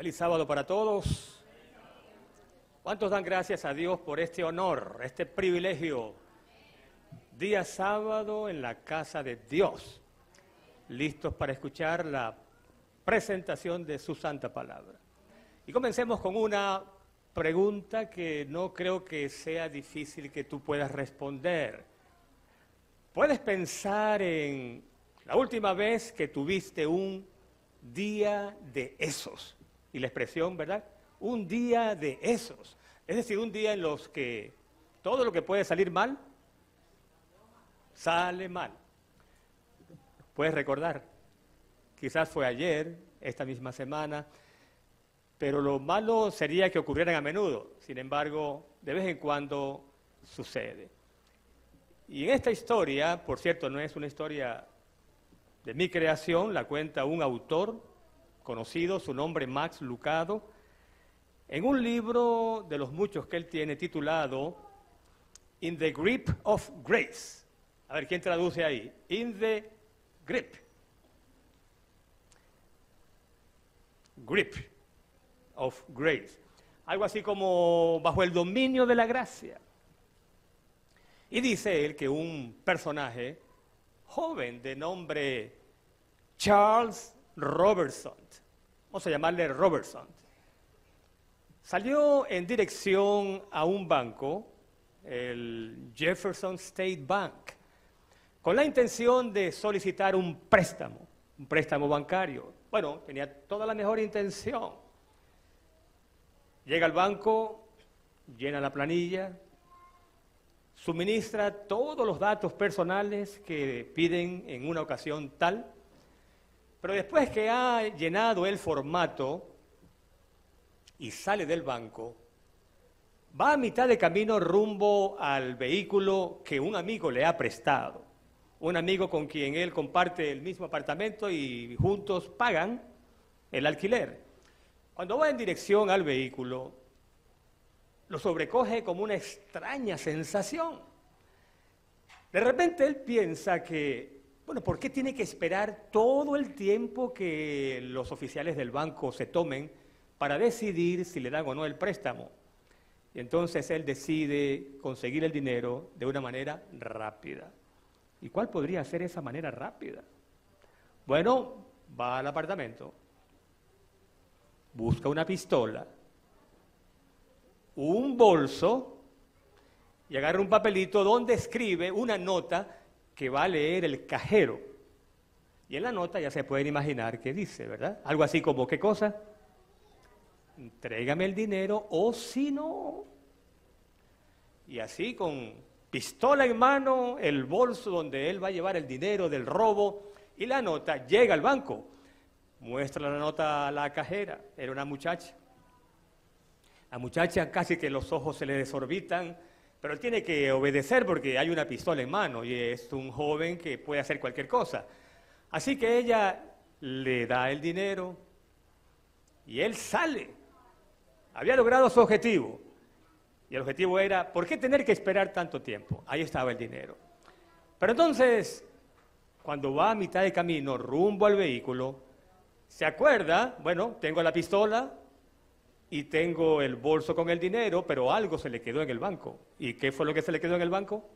Feliz sábado para todos. ¿Cuántos dan gracias a Dios por este honor, este privilegio? Día sábado en la casa de Dios, listos para escuchar la presentación de su santa palabra. Y comencemos con una pregunta que no creo que sea difícil que tú puedas responder. ¿Puedes pensar en la última vez que tuviste un día de esos? Y la expresión, ¿verdad? Un día de esos. Es decir, un día en los que todo lo que puede salir mal, sale mal. Puedes recordar, quizás fue ayer, esta misma semana, pero lo malo sería que ocurrieran a menudo. Sin embargo, de vez en cuando sucede. Y en esta historia, por cierto, no es una historia de mi creación, la cuenta un autor conocido, su nombre Max Lucado, en un libro de los muchos que él tiene titulado In the Grip of Grace. A ver, ¿quién traduce ahí? In the Grip. Grip of Grace. Algo así como bajo el dominio de la gracia. Y dice él que un personaje joven de nombre Charles Robertson, vamos a llamarle Robertson, salió en dirección a un banco, el Jefferson State Bank, con la intención de solicitar un préstamo bancario. Bueno, tenía toda la mejor intención. Llega al banco, llena la planilla, suministra todos los datos personales que piden en una ocasión tal, pero después que ha llenado el formato y sale del banco, va a mitad de camino rumbo al vehículo que un amigo le ha prestado, un amigo con quien él comparte el mismo apartamento y juntos pagan el alquiler. Cuando va en dirección al vehículo, lo sobrecoge como una extraña sensación. De repente él piensa que, bueno, ¿por qué tiene que esperar todo el tiempo que los oficiales del banco se tomen para decidir si le dan o no el préstamo? Y entonces él decide conseguir el dinero de una manera rápida. ¿Y cuál podría ser esa manera rápida? Bueno, va al apartamento, busca una pistola, un bolso y agarra un papelito donde escribe una nota que va a leer el cajero. Y en la nota ya se pueden imaginar qué dice, ¿verdad? Algo así como, ¿qué cosa? Entrégame el dinero o si no. Y así con pistola en mano, el bolso donde él va a llevar el dinero del robo y la nota, llega al banco. Muestra la nota a la cajera, era una muchacha. La muchacha casi que los ojos se le desorbitan, pero él tiene que obedecer porque hay una pistola en mano y es un joven que puede hacer cualquier cosa. Así que ella le da el dinero y él sale. Había logrado su objetivo. Y el objetivo era, ¿por qué tener que esperar tanto tiempo? Ahí estaba el dinero. Pero entonces, cuando va a mitad de camino rumbo al vehículo, se acuerda, bueno, tengo la pistola y tengo el bolso con el dinero, pero algo se le quedó en el banco. ¿Y qué fue lo que se le quedó en el banco?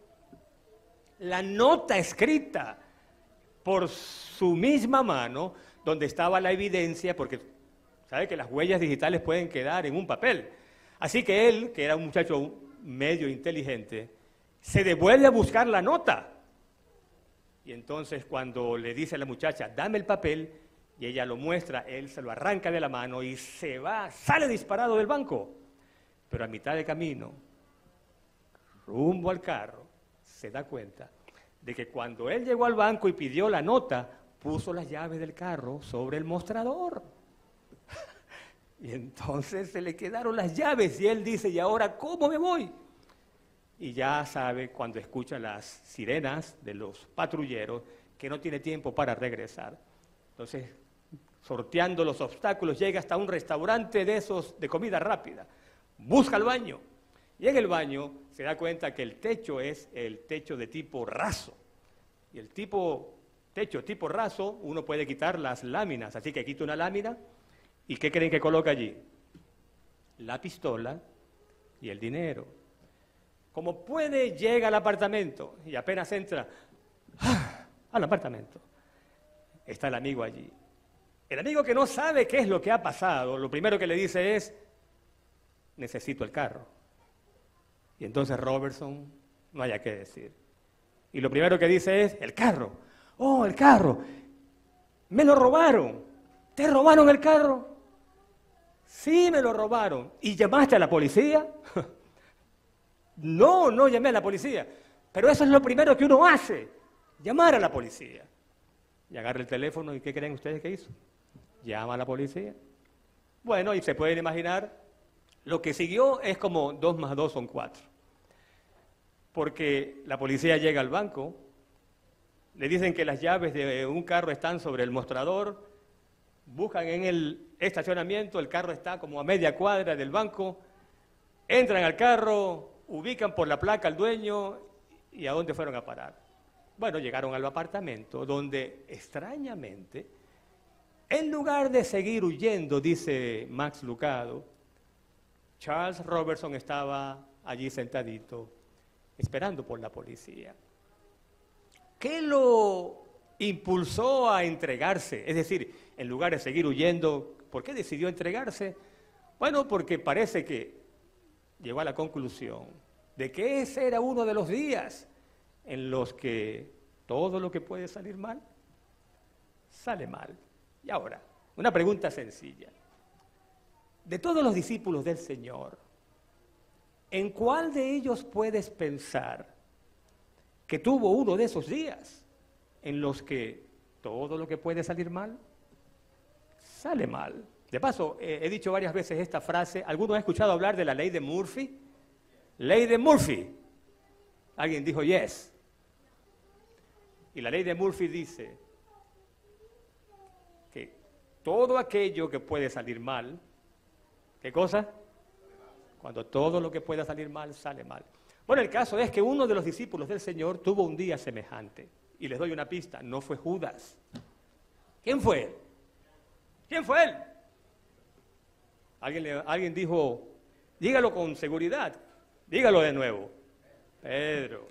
La nota escrita por su misma mano, donde estaba la evidencia, porque sabe que las huellas digitales pueden quedar en un papel. Así que él, que era un muchacho medio inteligente, se devuelve a buscar la nota. Y entonces cuando le dice a la muchacha, dame el papel, y ella lo muestra, él se lo arranca de la mano y se va, sale disparado del banco. Pero a mitad de camino, rumbo al carro, se da cuenta de que cuando él llegó al banco y pidió la nota, puso las llaves del carro sobre el mostrador. Y entonces se le quedaron las llaves y él dice, ¿y ahora cómo me voy? Y ya sabe, cuando escucha las sirenas de los patrulleros, que no tiene tiempo para regresar. Entonces, sorteando los obstáculos, llega hasta un restaurante de esos de comida rápida, busca el baño y en el baño se da cuenta que el techo es el techo de tipo raso. Y el techo tipo raso, uno puede quitar las láminas, así que quita una lámina ¿Y qué creen que coloca allí? La pistola y el dinero. Como puede, llega al apartamento y apenas entra al apartamento. Está el amigo allí. El amigo que no sabe qué es lo que ha pasado, lo primero que le dice es, necesito el carro. Y entonces Robertson, no haya que decir. Y lo primero que dice es, el carro. Oh, el carro. Me lo robaron. ¿Te robaron el carro? Sí, me lo robaron. ¿Y llamaste a la policía? No, no llamé a la policía. Pero eso es lo primero que uno hace, llamar a la policía. Y agarra el teléfono, ¿y qué creen ustedes que hizo? Llama a la policía. Bueno, y se pueden imaginar, lo que siguió es como 2 más 2 son 4. Porque la policía llega al banco, le dicen que las llaves de un carro están sobre el mostrador, buscan en el estacionamiento, el carro está como a media cuadra del banco, entran al carro, ubican por la placa al dueño y ¿a dónde fueron a parar? Bueno, llegaron al apartamento donde extrañamente, en lugar de seguir huyendo, dice Max Lucado, Charles Robertson estaba allí sentadito, esperando por la policía. ¿Qué lo impulsó a entregarse? Es decir, en lugar de seguir huyendo, ¿por qué decidió entregarse? Bueno, porque parece que llegó a la conclusión de que ese era uno de los días en los que todo lo que puede salir mal, sale mal. Y ahora, una pregunta sencilla. De todos los discípulos del Señor, ¿en cuál de ellos puedes pensar que tuvo uno de esos días en los que todo lo que puede salir mal, sale mal? De paso, he dicho varias veces esta frase. ¿Alguno ha escuchado hablar de la ley de Murphy? Ley de Murphy. Alguien dijo yes. Y la ley de Murphy dice que todo aquello que puede salir mal, ¿qué cosa? Cuando todo lo que pueda salir mal, sale mal. Bueno, el caso es que uno de los discípulos del Señor tuvo un día semejante. Y les doy una pista, no fue Judas. ¿Quién fue él? ¿Quién fue él? Alguien dijo, dígalo con seguridad, dígalo de nuevo. Pedro.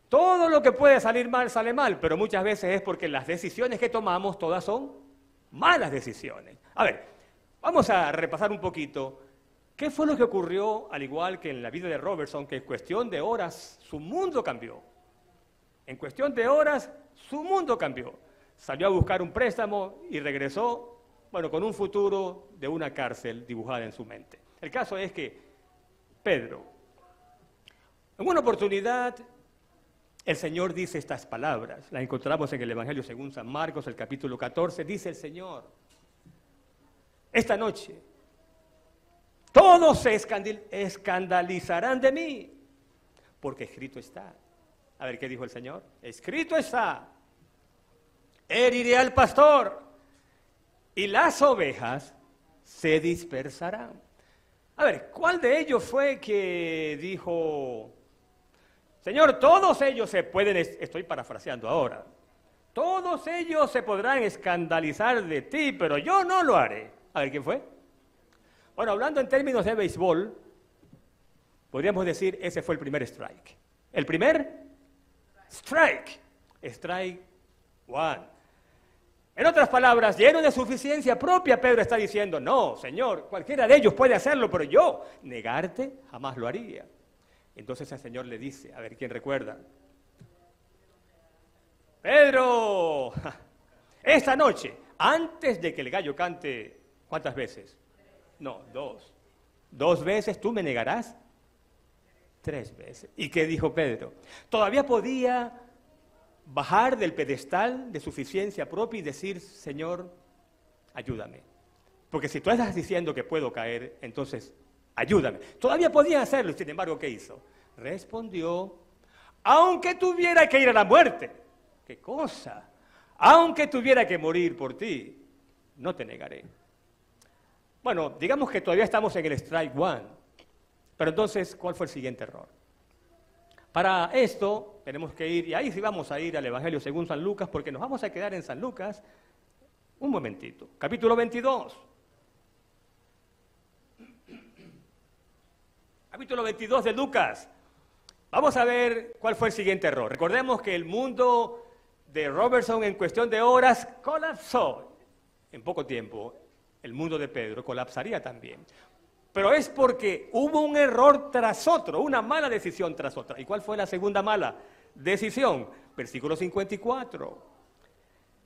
Todo lo que puede salir mal, sale mal, pero muchas veces es porque las decisiones que tomamos todas son malas decisiones. A ver, vamos a repasar un poquito qué fue lo que ocurrió, al igual que en la vida de Robertson, que en cuestión de horas su mundo cambió. En cuestión de horas su mundo cambió. Salió a buscar un préstamo y regresó, bueno, con un futuro de una cárcel dibujada en su mente. El caso es que Pedro, en una oportunidad, el Señor dice estas palabras. Las encontramos en el Evangelio según San Marcos, el capítulo 14. Dice el Señor, esta noche todos se escandalizarán de mí, porque escrito está. A ver, ¿qué dijo el Señor? Escrito está, heriré al pastor y las ovejas se dispersarán. A ver, ¿cuál de ellos fue que dijo, Señor, todos ellos se pueden, estoy parafraseando ahora, todos ellos se podrán escandalizar de ti, pero yo no lo haré? A ver, ¿quién fue? Bueno, hablando en términos de béisbol, podríamos decir ese fue el primer strike. El primer strike. Strike one. En otras palabras, lleno de suficiencia propia, Pedro está diciendo, no, Señor, cualquiera de ellos puede hacerlo, pero yo, negarte, jamás lo haría. Entonces el Señor le dice, a ver, ¿quién recuerda? Pedro, esta noche, antes de que el gallo cante, ¿cuántas veces? No, 2. 2 veces tú me negarás. 3 veces. ¿Y qué dijo Pedro? Todavía podía bajar del pedestal de suficiencia propia y decir, Señor, ayúdame. Porque si tú estás diciendo que puedo caer, entonces ayúdame. Todavía podía hacerlo, y sin embargo, ¿qué hizo? Respondió, aunque tuviera que ir a la muerte. ¿Qué cosa? Aunque tuviera que morir por ti, no te negaré. Bueno, digamos que todavía estamos en el strike one. Pero entonces, ¿cuál fue el siguiente error? Para esto tenemos que ir, y ahí sí vamos a ir al Evangelio según San Lucas, porque nos vamos a quedar en San Lucas un momentito. Capítulo 22. Capítulo 22 de Lucas. Vamos a ver cuál fue el siguiente error. Recordemos que el mundo de Robertson en cuestión de horas colapsó. En poco tiempo, el mundo de Pedro colapsaría también. Pero es porque hubo un error tras otro, una mala decisión tras otra. ¿Y cuál fue la segunda mala decisión? Versículo 54.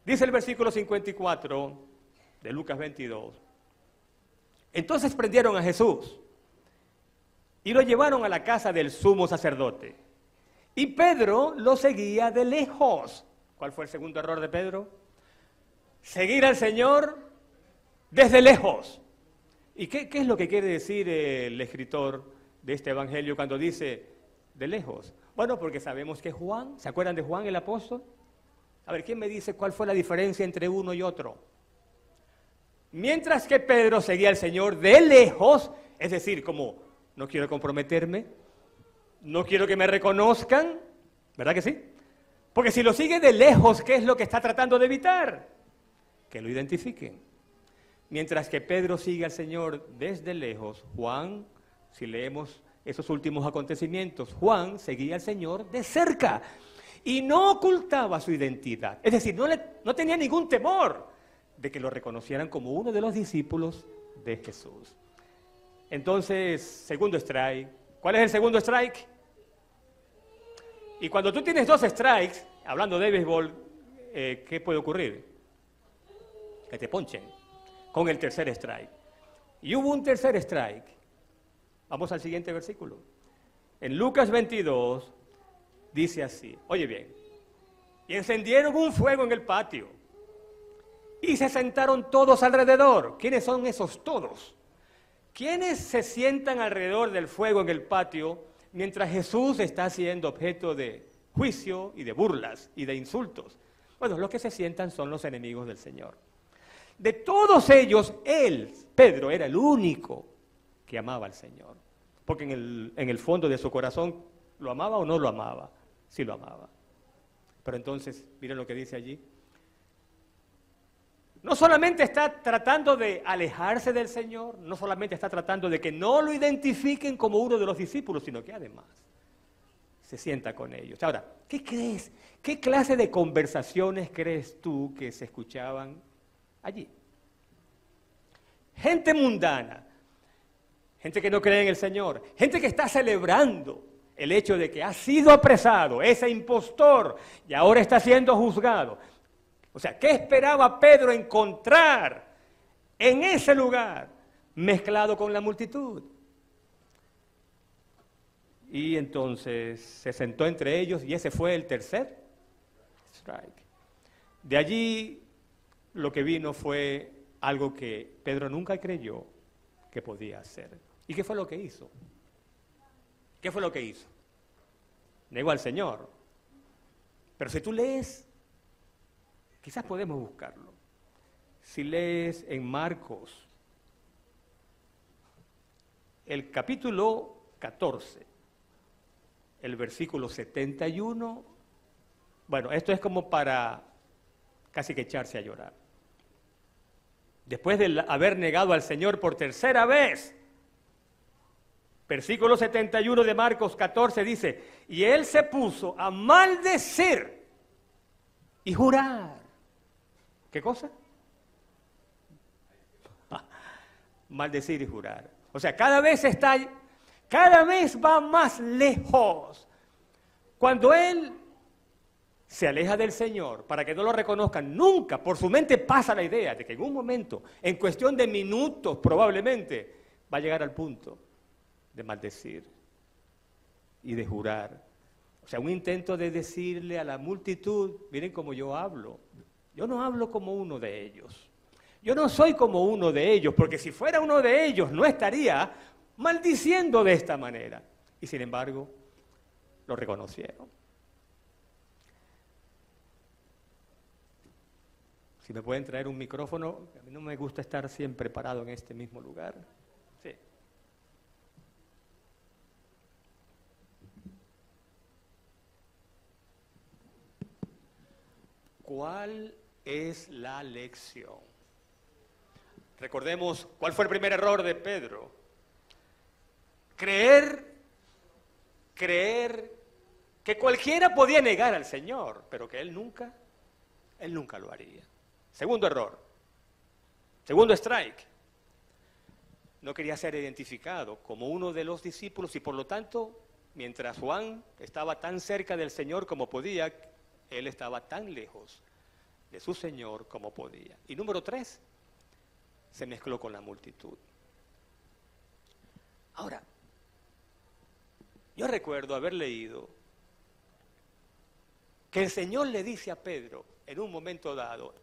Dice el versículo 54 de Lucas 22. Entonces prendieron a Jesús y lo llevaron a la casa del sumo sacerdote. Y Pedro lo seguía de lejos. ¿Cuál fue el segundo error de Pedro? Seguir al Señor desde lejos. ¿Y qué es lo que quiere decir el escritor de este evangelio cuando dice de lejos? Bueno, porque sabemos que Juan, ¿se acuerdan de Juan el apóstol? A ver, ¿quién me dice cuál fue la diferencia entre uno y otro? Mientras que Pedro seguía al Señor de lejos, es decir, como no quiero comprometerme, no quiero que me reconozcan, ¿verdad que sí? Porque si lo sigue de lejos, ¿qué es lo que está tratando de evitar? Que lo identifiquen. Mientras que Pedro sigue al Señor desde lejos, Juan, si leemos esos últimos acontecimientos, Juan seguía al Señor de cerca y no ocultaba su identidad. Es decir, no tenía ningún temor de que lo reconocieran como uno de los discípulos de Jesús. Entonces, segundo strike. ¿Cuál es el segundo strike? Y cuando tú tienes dos strikes, hablando de béisbol, ¿qué puede ocurrir? Que te ponchen con el tercer strike. Y hubo un tercer strike. Vamos al siguiente versículo. En Lucas 22 dice así, oye bien, y encendieron un fuego en el patio y se sentaron todos alrededor. ¿Quiénes son esos todos? ¿Quiénes se sientan alrededor del fuego en el patio mientras Jesús está siendo objeto de juicio y de burlas y de insultos? Bueno, los que se sientan son los enemigos del Señor. De todos ellos, él, Pedro, era el único que amaba al Señor. Porque en el fondo de su corazón, ¿lo amaba o no lo amaba? Sí lo amaba. Pero entonces, miren lo que dice allí. No solamente está tratando de alejarse del Señor, no solamente está tratando de que no lo identifiquen como uno de los discípulos, sino que además se sienta con ellos. Ahora, ¿qué crees? ¿Qué clase de conversaciones crees tú que se escuchaban allí? Gente mundana, gente que no cree en el Señor, gente que está celebrando el hecho de que ha sido apresado, ese impostor, y ahora está siendo juzgado. O sea, ¿qué esperaba Pedro encontrar en ese lugar mezclado con la multitud? Y entonces se sentó entre ellos y ese fue el tercer strike. De allí lo que vino fue algo que Pedro nunca creyó que podía hacer. ¿Y qué fue lo que hizo? ¿Qué fue lo que hizo? Negó al Señor. Pero si tú lees, quizás podemos buscarlo. Si lees en Marcos, el capítulo 14, el versículo 71, bueno, esto es como para casi que echarse a llorar. Después de haber negado al Señor por tercera vez, versículo 71 de Marcos 14 dice, y él se puso a maldecir y jurar. ¿Qué cosa? Maldecir y jurar. O sea, cada vez va más lejos. Cuando él se aleja del Señor para que no lo reconozcan, nunca por su mente pasa la idea de que en un momento, en cuestión de minutos probablemente, va a llegar al punto de maldecir y de jurar. O sea, un intento de decirle a la multitud, miren cómo yo hablo. Yo no hablo como uno de ellos. Yo no soy como uno de ellos, porque si fuera uno de ellos no estaría maldiciendo de esta manera. Y sin embargo, lo reconocieron. Si me pueden traer un micrófono, a mí no me gusta estar siempre parado en este mismo lugar. Sí. ¿Cuál es la lección? Recordemos, ¿cuál fue el primer error de Pedro? creer que cualquiera podía negar al Señor, pero que Él nunca lo haría. Segundo error, segundo strike, no quería ser identificado como uno de los discípulos y por lo tanto, mientras Juan estaba tan cerca del Señor como podía, él estaba tan lejos de su Señor como podía. Y número 3, se mezcló con la multitud. Ahora, yo recuerdo haber leído que el Señor le dice a Pedro en un momento dado,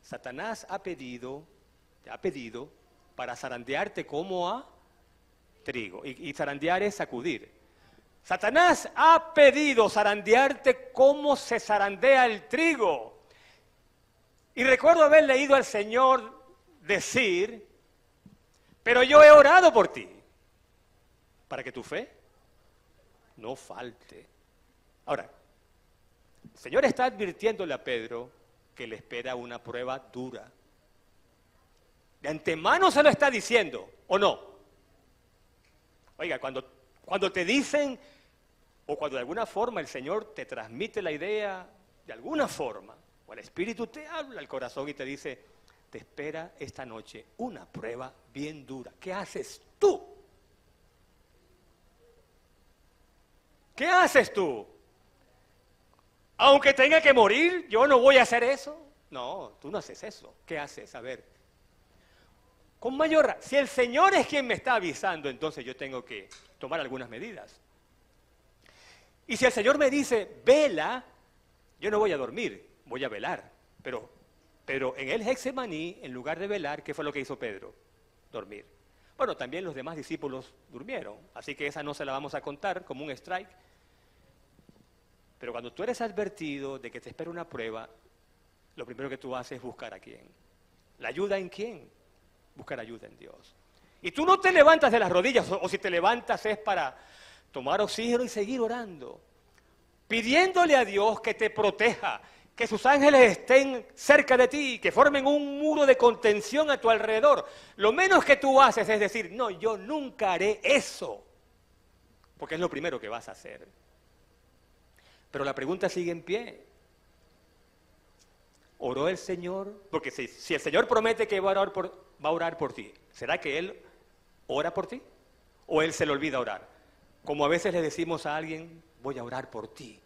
Satanás te ha pedido para zarandearte como a trigo. Y zarandear es sacudir. Satanás ha pedido zarandearte como se zarandea el trigo. Y recuerdo haber leído al Señor decir, pero yo he orado por ti, para que tu fe no falte. Ahora, el Señor está advirtiéndole a Pedro que le espera una prueba dura. De antemano se lo está diciendo, ¿o no? Oiga, cuando te dicen, o cuando de alguna forma el Señor te transmite la idea, de alguna forma, o el Espíritu te habla al corazón y te dice, te espera esta noche una prueba bien dura. ¿Qué haces tú? ¿Qué haces tú? Aunque tenga que morir, yo no voy a hacer eso. No, tú no haces eso. ¿Qué haces? A ver. Con mayor, si el Señor es quien me está avisando, entonces yo tengo que tomar algunas medidas. Y si el Señor me dice, vela, yo no voy a dormir, voy a velar. Pero en el Getsemaní, en lugar de velar, ¿qué fue lo que hizo Pedro? Dormir. Bueno, también los demás discípulos durmieron, así que esa no se la vamos a contar como un strike. Pero cuando tú eres advertido de que te espera una prueba, lo primero que tú haces es buscar a quién. ¿La ayuda en quién? Buscar ayuda en Dios. Y tú no te levantas de las rodillas, o si te levantas es para tomar oxígeno y seguir orando, pidiéndole a Dios que te proteja, que sus ángeles estén cerca de ti, que formen un muro de contención a tu alrededor. Lo menos que tú haces es decir, no, yo nunca haré eso, porque es lo primero que vas a hacer. Pero la pregunta sigue en pie. ¿Oró el Señor? Porque si el Señor promete que va a orar por ti, ¿será que Él ora por ti? ¿O Él se le olvida orar? Como a veces le decimos a alguien, voy a orar por ti.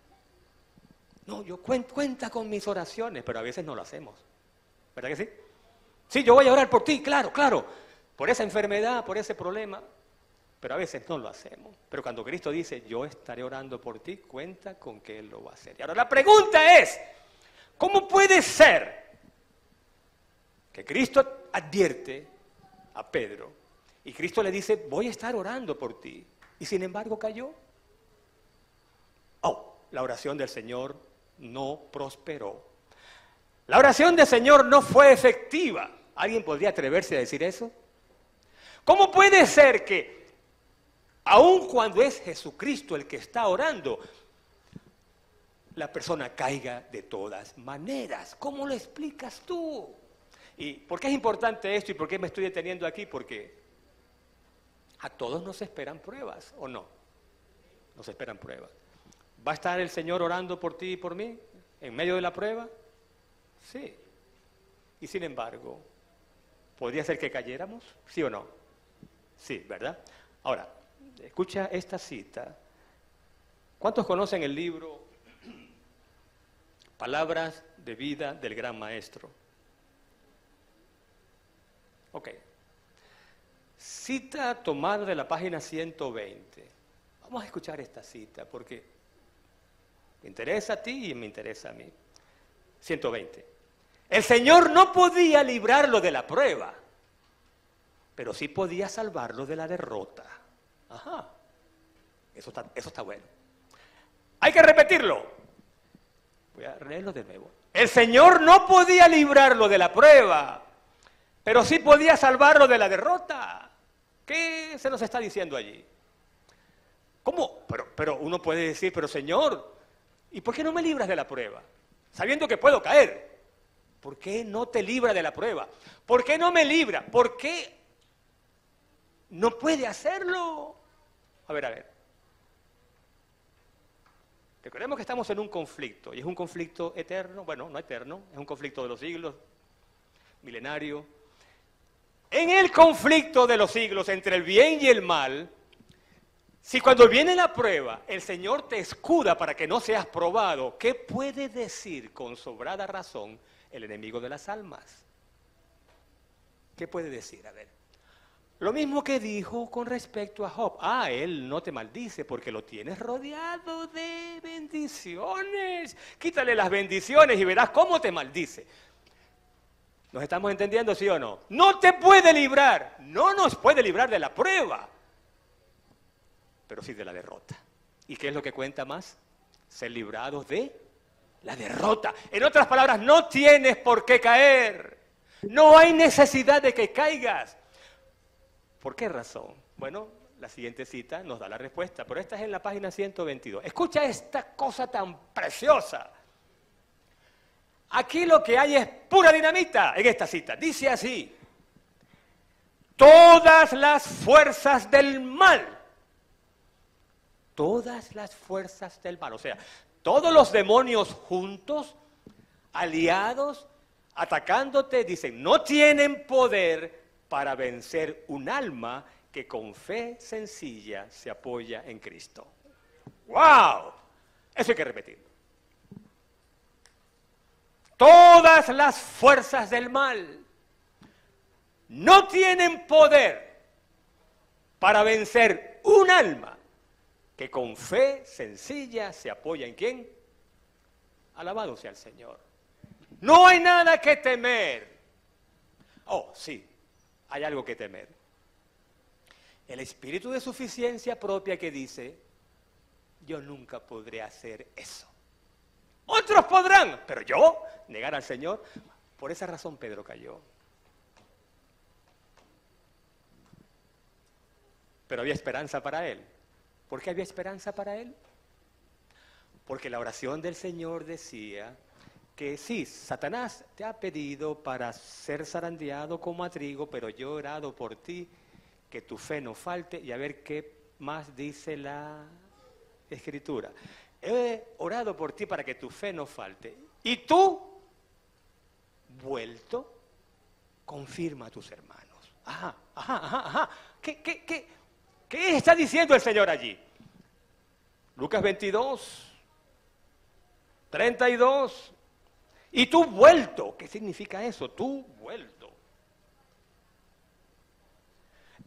No, yo cuenta con mis oraciones, pero a veces no lo hacemos. ¿Verdad que sí? Sí, yo voy a orar por ti, claro, por esa enfermedad, por ese problema, pero a veces no lo hacemos. Pero cuando Cristo dice, yo estaré orando por ti, cuenta con que Él lo va a hacer. Y ahora la pregunta es, ¿cómo puede ser que Cristo advierte a Pedro y Cristo le dice, voy a estar orando por ti, y sin embargo cayó? La oración del Señor no prosperó. La oración del Señor no fue efectiva. ¿Alguien podría atreverse a decir eso? ¿Cómo puede ser que, aun cuando es Jesucristo el que está orando, la persona caiga de todas maneras? ¿Cómo lo explicas tú? ¿Y por qué es importante esto y por qué me estoy deteniendo aquí? Porque a todos nos esperan pruebas, ¿o no? Nos esperan pruebas. ¿Va a estar el Señor orando por ti y por mí en medio de la prueba? Sí. Y sin embargo, ¿podría ser que cayéramos? ¿Sí o no? Sí, ¿verdad? Ahora, escucha esta cita. ¿Cuántos conocen el libro Palabras de vida del Gran Maestro? Ok. Cita tomada de la página 120. Vamos a escuchar esta cita porque me interesa a ti y me interesa a mí. 120. El Señor no podía librarlo de la prueba, pero sí podía salvarlo de la derrota. Ajá. Eso está bueno. Hay que repetirlo. Voy a leerlo de nuevo. El Señor no podía librarlo de la prueba, pero sí podía salvarlo de la derrota. ¿Qué se nos está diciendo allí? ¿Cómo? Pero uno puede decir, pero Señor, ¿y por qué no me libras de la prueba? Sabiendo que puedo caer. ¿Por qué no te libra de la prueba? ¿Por qué no me libra? ¿Por qué no puede hacerlo? A ver. Recordemos que estamos en un conflicto, y es un conflicto eterno, bueno, no eterno, es un conflicto de los siglos, milenario. En el conflicto de los siglos entre el bien y el mal, si cuando viene la prueba, el Señor te escuda para que no seas probado, ¿qué puede decir con sobrada razón el enemigo de las almas? ¿Qué puede decir? A ver. Lo mismo que dijo con respecto a Job. Él no te maldice porque lo tienes rodeado de bendiciones. Quítale las bendiciones y verás cómo te maldice. ¿Nos estamos entendiendo, sí o no? No te puede librar, no nos puede librar de la prueba, pero sí de la derrota. ¿Y qué es lo que cuenta más? Ser librados de la derrota. En otras palabras, no tienes por qué caer. No hay necesidad de que caigas. ¿Por qué razón? Bueno, la siguiente cita nos da la respuesta, pero esta es en la página 122. Escucha esta cosa tan preciosa. Aquí lo que hay es pura dinamita en esta cita. Dice así: todas las fuerzas del mal. Todas las fuerzas del mal. O sea, todos los demonios juntos, aliados, atacándote, dicen, no tienen poder para vencer un alma que con fe sencilla se apoya en Cristo. ¡Wow! Eso hay que repetirlo. Todas las fuerzas del mal no tienen poder para vencer un alma que con fe sencilla se apoya en ¿quién? Alabado sea el Señor. No hay nada que temer. Oh, sí. Hay algo que temer. El espíritu de suficiencia propia que dice, yo nunca podré hacer eso. Otros podrán, pero yo, negar al Señor. Por esa razón Pedro cayó. Pero había esperanza para él. ¿Por qué había esperanza para él? Porque la oración del Señor decía que sí, Satanás te ha pedido para ser zarandeado como a trigo, pero yo he orado por ti, que tu fe no falte, y a ver qué más dice la Escritura. He orado por ti para que tu fe no falte, y tú, vuelto, confirma a tus hermanos. Ajá. ¿Qué está diciendo el Señor allí? Lucas 22, 32... Y tú vuelto. ¿Qué significa eso? Tú vuelto.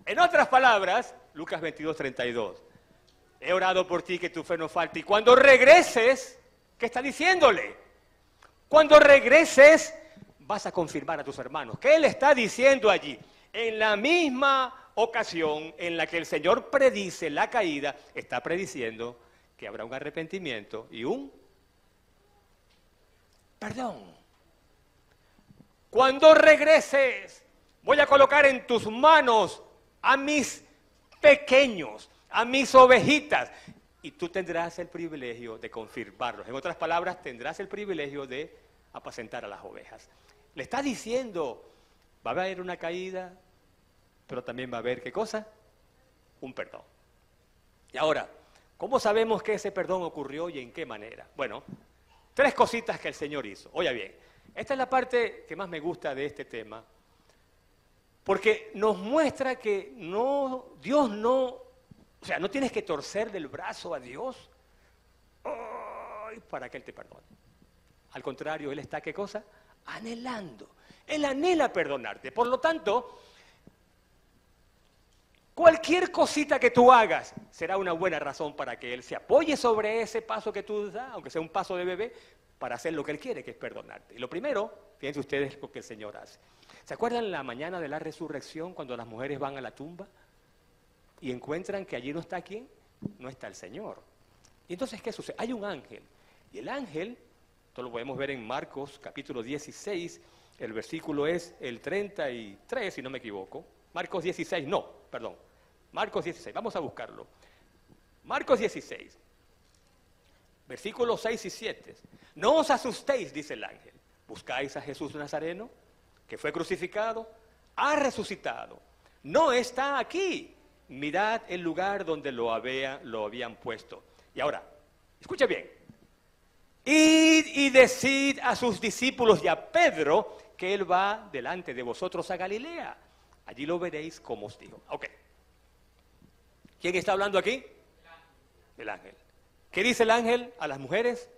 En otras palabras, Lucas 22, 32. He orado por ti que tu fe no falte. Y cuando regreses, ¿qué está diciéndole? Cuando regreses, vas a confirmar a tus hermanos. ¿Qué le está diciendo allí? En la misma ocasión en la que el Señor predice la caída, está prediciendo que habrá un arrepentimiento y un perdón. Cuando regreses, voy a colocar en tus manos a mis pequeños, a mis ovejitas, y tú tendrás el privilegio de confirmarlos. En otras palabras, tendrás el privilegio de apacentar a las ovejas. Le está diciendo, va a haber una caída, pero también va a haber, ¿qué cosa? Un perdón. Y ahora, ¿cómo sabemos que ese perdón ocurrió y en qué manera? Bueno, 3 cositas que el Señor hizo. Oiga bien, esta es la parte que más me gusta de este tema, porque nos muestra que Dios no tienes que torcer del brazo a Dios para que Él te perdone. Al contrario, Él está, ¿qué cosa? Anhelando. Él anhela perdonarte. Por lo tanto, cualquier cosita que tú hagas será una buena razón para que Él se apoye sobre ese paso que tú das, aunque sea un paso de bebé, para hacer lo que Él quiere, que es perdonarte. Y lo primero, fíjense ustedes lo que el Señor hace. ¿Se acuerdan la mañana de la resurrección cuando las mujeres van a la tumba y encuentran que allí no está quién? No está el Señor. Y entonces, ¿qué sucede? Hay un ángel. Y el ángel, esto lo podemos ver en Marcos capítulo 16, el versículo es el 33, si no me equivoco. Marcos 16, no, perdón. Marcos 16, vamos a buscarlo. Marcos 16, versículos 6 y 7. No os asustéis, dice el ángel. Buscáis a Jesús Nazareno, que fue crucificado, ha resucitado. No está aquí, mirad el lugar donde lo habían puesto. Y ahora, escucha bien. Id y decid a sus discípulos y a Pedro que él va delante de vosotros a Galilea. Allí lo veréis como os digo. Ok. ¿Quién está hablando aquí? El ángel. ¿Qué dice el ángel a las mujeres?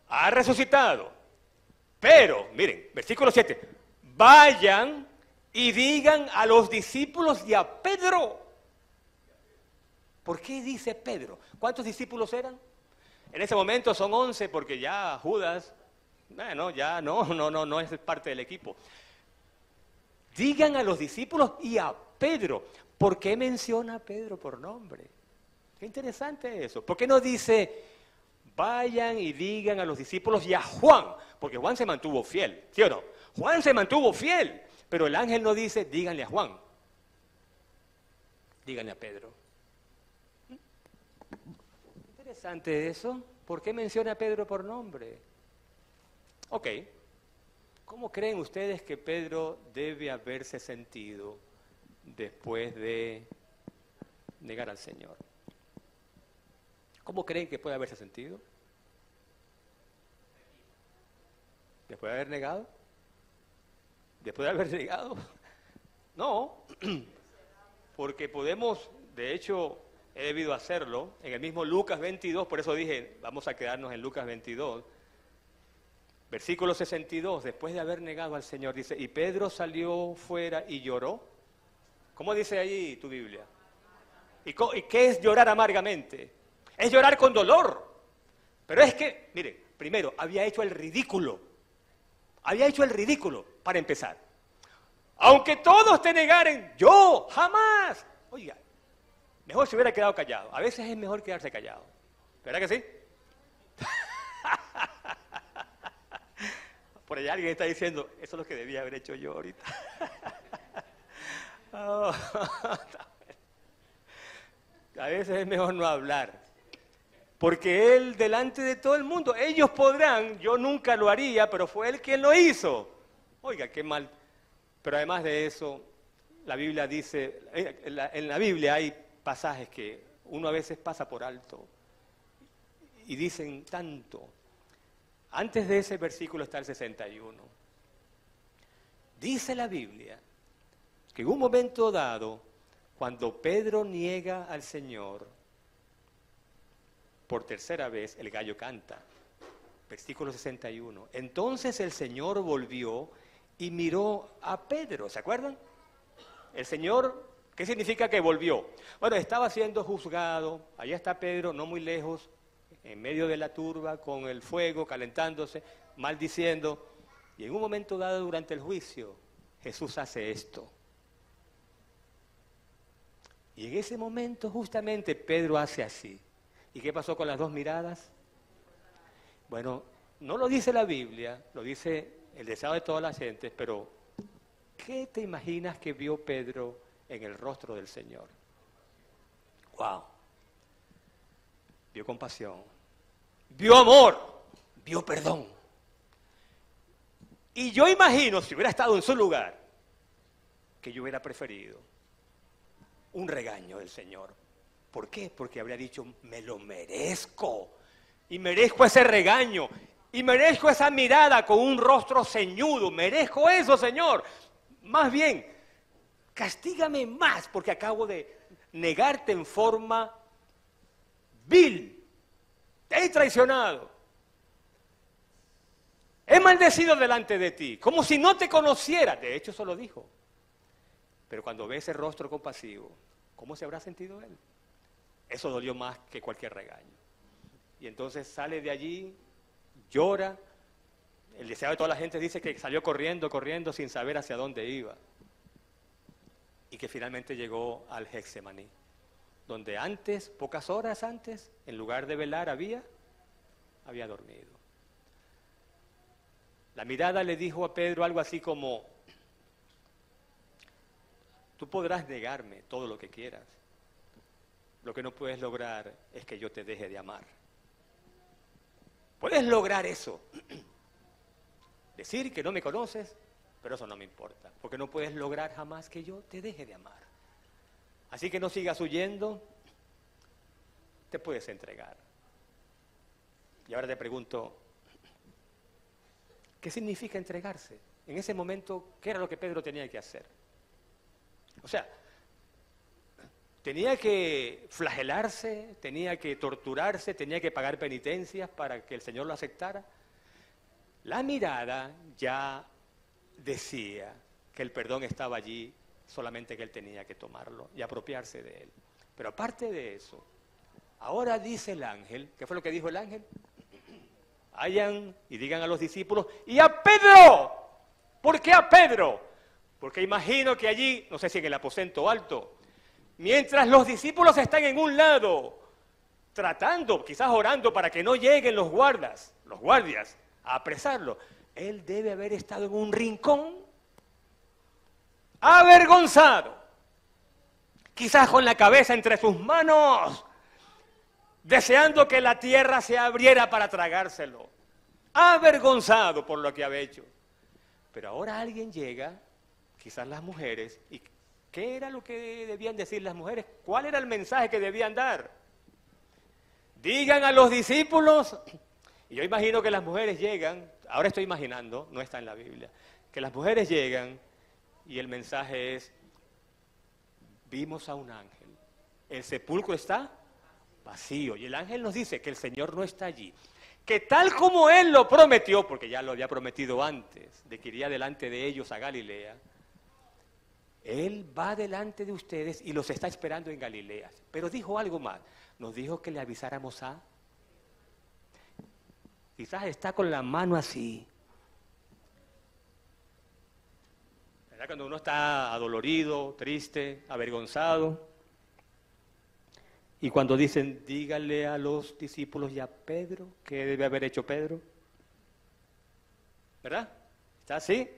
Ha resucitado. Pero, miren, versículo 7. Vayan y digan a los discípulos y a Pedro. ¿Por qué dice Pedro? ¿Cuántos discípulos eran? En ese momento son 11 porque ya Judas, bueno, ya no es parte del equipo. Digan a los discípulos y a Pedro. ¿Por qué menciona a Pedro por nombre? Qué interesante eso. ¿Por qué no dice, vayan y digan a los discípulos y a Juan? Porque Juan se mantuvo fiel, ¿sí o no? Juan se mantuvo fiel, pero el ángel no dice, díganle a Juan. Díganle a Pedro. Interesante eso. ¿Por qué menciona a Pedro por nombre? Ok. ¿Cómo creen ustedes que Pedro debe haberse sentido después de negar al Señor? ¿Cómo creen que puede haberse sentido? ¿Después de haber negado? ¿Después de haber negado? No, porque podemos, de hecho, he debido hacerlo, en el mismo Lucas 22, por eso dije, vamos a quedarnos en Lucas 22, versículo 62, después de haber negado al Señor, dice, y Pedro salió fuera y lloró. ¿Cómo dice ahí tu Biblia? ¿Y qué es llorar amargamente? Es llorar con dolor. Pero es que, mire, primero, había hecho el ridículo. Había hecho el ridículo, para empezar. Aunque todos te negaren, yo jamás. Oiga, mejor se hubiera quedado callado. A veces es mejor quedarse callado. ¿Verdad que sí? Por allá alguien está diciendo, eso es lo que debía haber hecho yo ahorita. Oh, a veces es mejor no hablar. Porque él delante de todo el mundo, ellos podrán, yo nunca lo haría, pero fue él quien lo hizo. Oiga, qué mal. Pero además de eso, la Biblia dice, en la Biblia hay pasajes que uno a veces pasa por alto y dicen tanto. Antes de ese versículo está el 61. Dice la Biblia que en un momento dado, cuando Pedro niega al Señor, por tercera vez el gallo canta. Versículo 61. Entonces el Señor volvió y miró a Pedro. ¿Se acuerdan? El Señor, ¿qué significa que volvió? Bueno, estaba siendo juzgado. Allá está Pedro, no muy lejos, en medio de la turba, con el fuego, calentándose, maldiciendo. Y en un momento dado durante el juicio, Jesús hace esto. Y en ese momento justamente Pedro hace así. ¿Y qué pasó con las dos miradas? Bueno, no lo dice la Biblia, lo dice el deseo de todas las gentes, pero ¿qué te imaginas que vio Pedro en el rostro del Señor? ¡Wow! Vio compasión, vio amor, vio perdón. Y yo imagino, si hubiera estado en su lugar, que yo hubiera preferido un regaño del Señor. ¿Por qué? Porque habría dicho, me lo merezco, y merezco ese regaño, y merezco esa mirada con un rostro ceñudo, merezco eso, Señor. Más bien, castígame más, porque acabo de negarte en forma vil, te he traicionado, he maldecido delante de ti, como si no te conociera. De hecho, eso lo dijo. Pero cuando ve ese rostro compasivo, ¿cómo se habrá sentido él? Eso dolió más que cualquier regaño. Y entonces sale de allí, llora. El deseo de toda la gente dice que salió corriendo, corriendo, sin saber hacia dónde iba. Y que finalmente llegó al Getsemaní, donde antes, pocas horas antes, en lugar de velar, había dormido. La mirada le dijo a Pedro algo así como, tú podrás negarme todo lo que quieras. Lo que no puedes lograr es que yo te deje de amar. Puedes lograr eso. Decir que no me conoces, pero eso no me importa, porque no puedes lograr jamás que yo te deje de amar. Así que no sigas huyendo, te puedes entregar. Y ahora te pregunto, ¿qué significa entregarse? En ese momento, ¿qué era lo que Pedro tenía que hacer? O sea, tenía que flagelarse, tenía que torturarse, tenía que pagar penitencias para que el Señor lo aceptara. La mirada ya decía que el perdón estaba allí, solamente que él tenía que tomarlo y apropiarse de él. Pero aparte de eso, ahora dice el ángel, ¿qué fue lo que dijo el ángel? Vayan y digan a los discípulos, ¡y a Pedro! ¿Por qué a Pedro? Porque imagino que allí, no sé si en el aposento alto, mientras los discípulos están en un lado, tratando, quizás orando para que no lleguen los guardias, a apresarlo, él debe haber estado en un rincón, avergonzado, quizás con la cabeza entre sus manos, deseando que la tierra se abriera para tragárselo, avergonzado por lo que había hecho. Pero ahora alguien llega, quizás las mujeres, y ¿qué era lo que debían decir las mujeres? ¿Cuál era el mensaje que debían dar? Digan a los discípulos, y yo imagino que las mujeres llegan, ahora estoy imaginando, no está en la Biblia, que las mujeres llegan y el mensaje es, vimos a un ángel, el sepulcro está vacío, y el ángel nos dice que el Señor no está allí, que tal como Él lo prometió, porque ya lo había prometido antes, de que iría delante de ellos a Galilea, Él va delante de ustedes y los está esperando en Galilea. Pero dijo algo más, nos dijo que le avisáramos a... Quizás está con la mano así. ¿Verdad? Cuando uno está adolorido, triste, avergonzado. Y cuando dicen, díganle a los discípulos y a Pedro, ¿qué debe haber hecho Pedro? ¿Verdad? ¿Está así?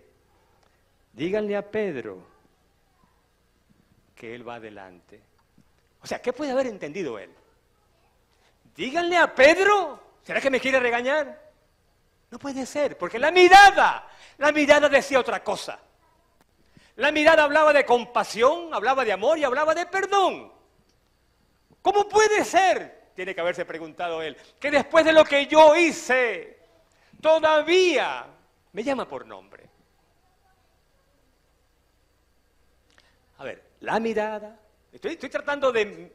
Díganle a Pedro que él va adelante. O sea, ¿qué puede haber entendido él? Díganle a Pedro, ¿será que me quiere regañar? No puede ser, porque la mirada decía otra cosa. La mirada hablaba de compasión, hablaba de amor y hablaba de perdón. ¿Cómo puede ser? Tiene que haberse preguntado él, que después de lo que yo hice, todavía me llama por nombre. A ver, la mirada, estoy tratando de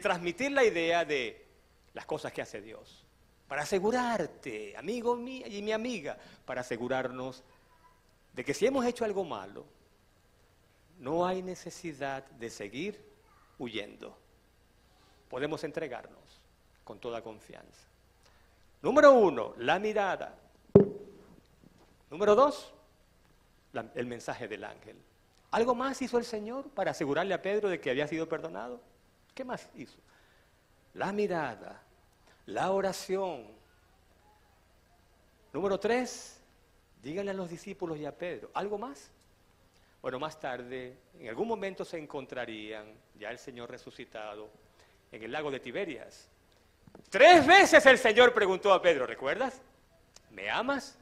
transmitir la idea de las cosas que hace Dios, para asegurarte, amigo mío y mi amiga, para asegurarnos de que si hemos hecho algo malo, no hay necesidad de seguir huyendo. Podemos entregarnos con toda confianza. Número 1, la mirada. Número 2, el mensaje del ángel. ¿Algo más hizo el Señor para asegurarle a Pedro de que había sido perdonado? ¿Qué más hizo? La mirada, la oración. Número 3, díganle a los discípulos y a Pedro. ¿Algo más? Bueno, más tarde, en algún momento se encontrarían, ya el Señor resucitado, en el lago de Tiberias. 3 veces el Señor preguntó a Pedro, ¿recuerdas? ¿Me amas?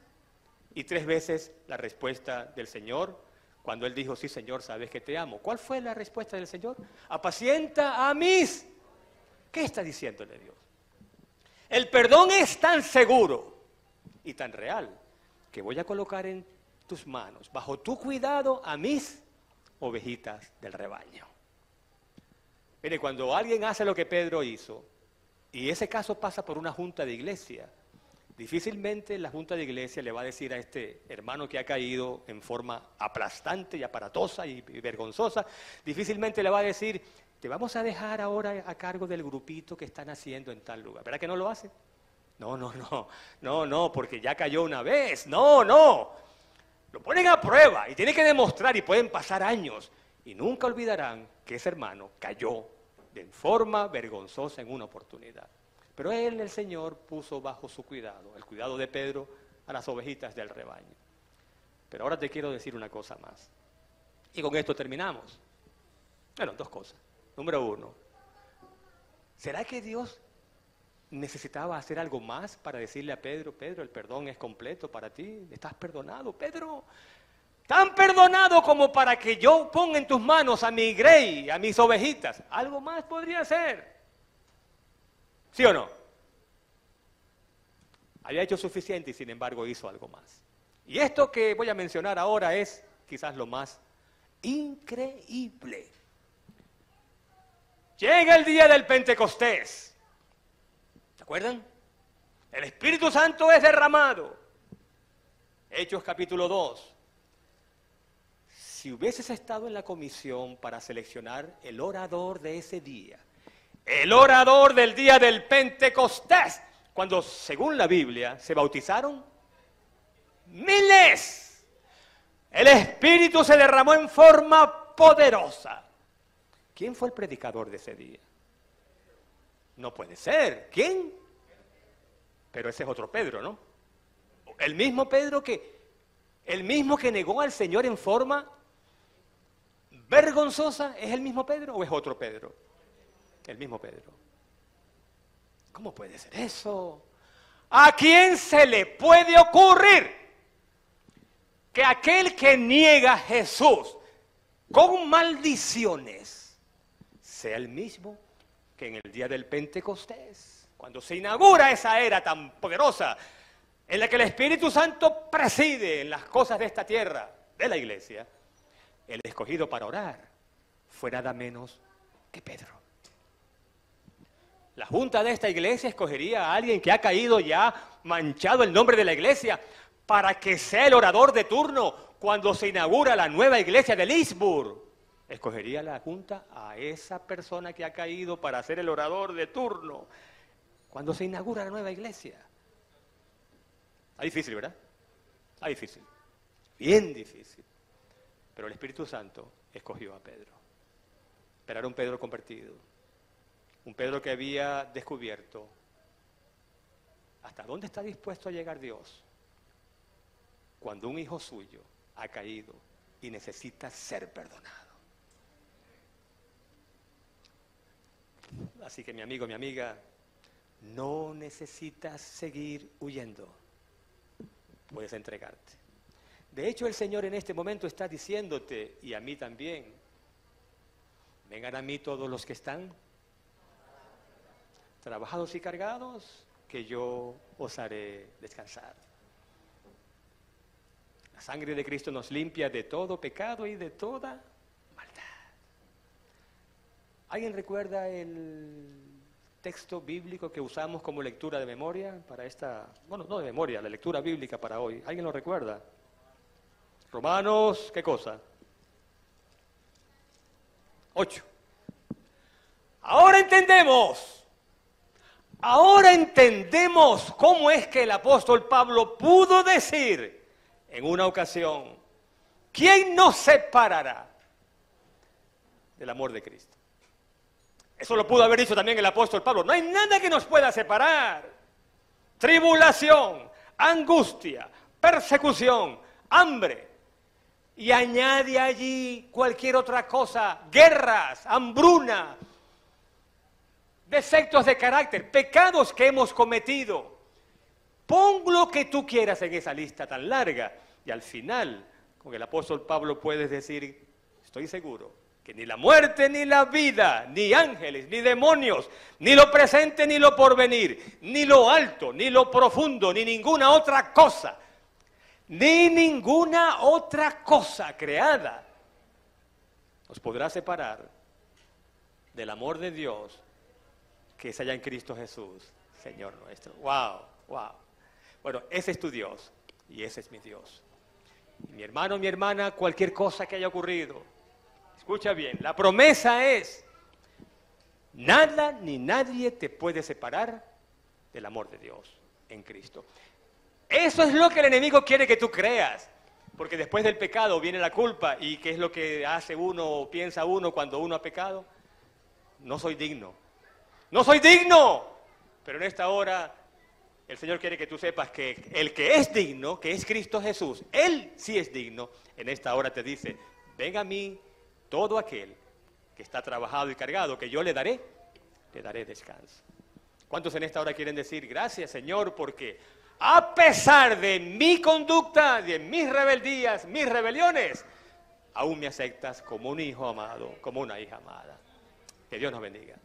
Y 3 veces la respuesta del Señor, cuando él dijo, sí Señor, sabes que te amo. ¿Cuál fue la respuesta del Señor? Apacienta a mis. ¿Qué está diciéndole Dios? El perdón es tan seguro y tan real que voy a colocar en tus manos, bajo tu cuidado, a mis ovejitas del rebaño. Mire, cuando alguien hace lo que Pedro hizo, y ese caso pasa por una junta de iglesia, difícilmente la junta de iglesia le va a decir a este hermano que ha caído en forma aplastante y aparatosa y vergonzosa, difícilmente le va a decir, te vamos a dejar ahora a cargo del grupito que están haciendo en tal lugar. ¿Verdad que no lo hace? No, porque ya cayó una vez. No. Lo ponen a prueba y tienen que demostrar y pueden pasar años. Y nunca olvidarán que ese hermano cayó de forma vergonzosa en una oportunidad. Pero él, el Señor, puso bajo su cuidado, el cuidado de Pedro, a las ovejitas del rebaño. Pero ahora te quiero decir una cosa más. Y con esto terminamos. Bueno, 2 cosas. Número 1, ¿será que Dios necesitaba hacer algo más para decirle a Pedro, Pedro, el perdón es completo para ti, estás perdonado, Pedro? tan perdonado como para que yo ponga en tus manos a mi grey, a mis ovejitas. Algo más podría ser. ¿Sí o no? Había hecho suficiente y sin embargo hizo algo más. Y esto que voy a mencionar ahora es quizás lo más increíble. Llega el día del Pentecostés. ¿Se acuerdan? El Espíritu Santo es derramado. Hechos capítulo 2. Si hubieses estado en la comisión para seleccionar el orador de ese día, el orador del día del Pentecostés, cuando según la Biblia se bautizaron miles, el Espíritu se derramó en forma poderosa. ¿Quién fue el predicador de ese día? No puede ser. ¿Quién? Pero ese es otro Pedro, ¿no? El mismo Pedro el mismo que negó al Señor en forma vergonzosa, ¿es el mismo Pedro o es otro Pedro? El mismo Pedro. ¿Cómo puede ser eso? ¿A quién se le puede ocurrir que aquel que niega a Jesús con maldiciones sea el mismo que en el día del Pentecostés, cuando se inaugura esa era tan poderosa en la que el Espíritu Santo preside en las cosas de esta tierra, de la iglesia? El escogido para orar fue nada menos que Pedro. La junta de esta iglesia escogería a alguien que ha caído ya manchado el nombre de la iglesia para que sea el orador de turno cuando se inaugura la nueva iglesia de Leesburg. Escogería la junta a esa persona que ha caído para ser el orador de turno cuando se inaugura la nueva iglesia. Está difícil, ¿verdad? Está difícil. Bien difícil. Pero el Espíritu Santo escogió a Pedro. Pero era un Pedro convertido. Un Pedro que había descubierto hasta dónde está dispuesto a llegar Dios cuando un hijo suyo ha caído y necesita ser perdonado. Así que mi amigo, mi amiga, no necesitas seguir huyendo. Puedes entregarte. De hecho, el Señor en este momento está diciéndote, y a mí también, vengan a mí todos los que están trabajados y cargados, que yo os haré descansar. La sangre de Cristo nos limpia de todo pecado y de toda maldad. ¿Alguien recuerda el texto bíblico que usamos como lectura de memoria para esta, bueno, no de memoria, la lectura bíblica para hoy? ¿Alguien lo recuerda? Romanos, ¿qué cosa? 8. Ahora entendemos cómo es que el apóstol Pablo pudo decir en una ocasión, ¿quién nos separará del amor de Cristo? Eso lo pudo haber dicho también el apóstol Pablo. No hay nada que nos pueda separar. Tribulación, angustia, persecución, hambre. Y añade allí cualquier otra cosa, guerras, hambruna, defectos de carácter, pecados que hemos cometido. Pon lo que tú quieras en esa lista tan larga y al final, con el apóstol Pablo puedes decir, estoy seguro, que ni la muerte, ni la vida, ni ángeles, ni demonios, ni lo presente, ni lo porvenir, ni lo alto, ni lo profundo, ni ninguna otra cosa, creada nos podrá separar del amor de Dios que es allá en Cristo Jesús, Señor nuestro. ¡Wow! ¡Wow! Bueno, ese es tu Dios y ese es mi Dios. Y mi hermano, mi hermana, cualquier cosa que haya ocurrido, escucha bien, la promesa es, nada ni nadie te puede separar del amor de Dios en Cristo. Eso es lo que el enemigo quiere que tú creas, porque después del pecado viene la culpa. ¿Y qué es lo que hace uno o piensa uno cuando uno ha pecado? No soy digno. ¡No soy digno! Pero en esta hora el Señor quiere que tú sepas que el que es digno, que es Cristo Jesús, Él sí es digno. En esta hora te dice, ven a mí todo aquel que está trabajado y cargado, que yo le daré descanso. ¿Cuántos en esta hora quieren decir, gracias Señor, porque a pesar de mi conducta, de mis rebeldías, mis rebeliones, aún me aceptas como un hijo amado, como una hija amada. Que Dios nos bendiga.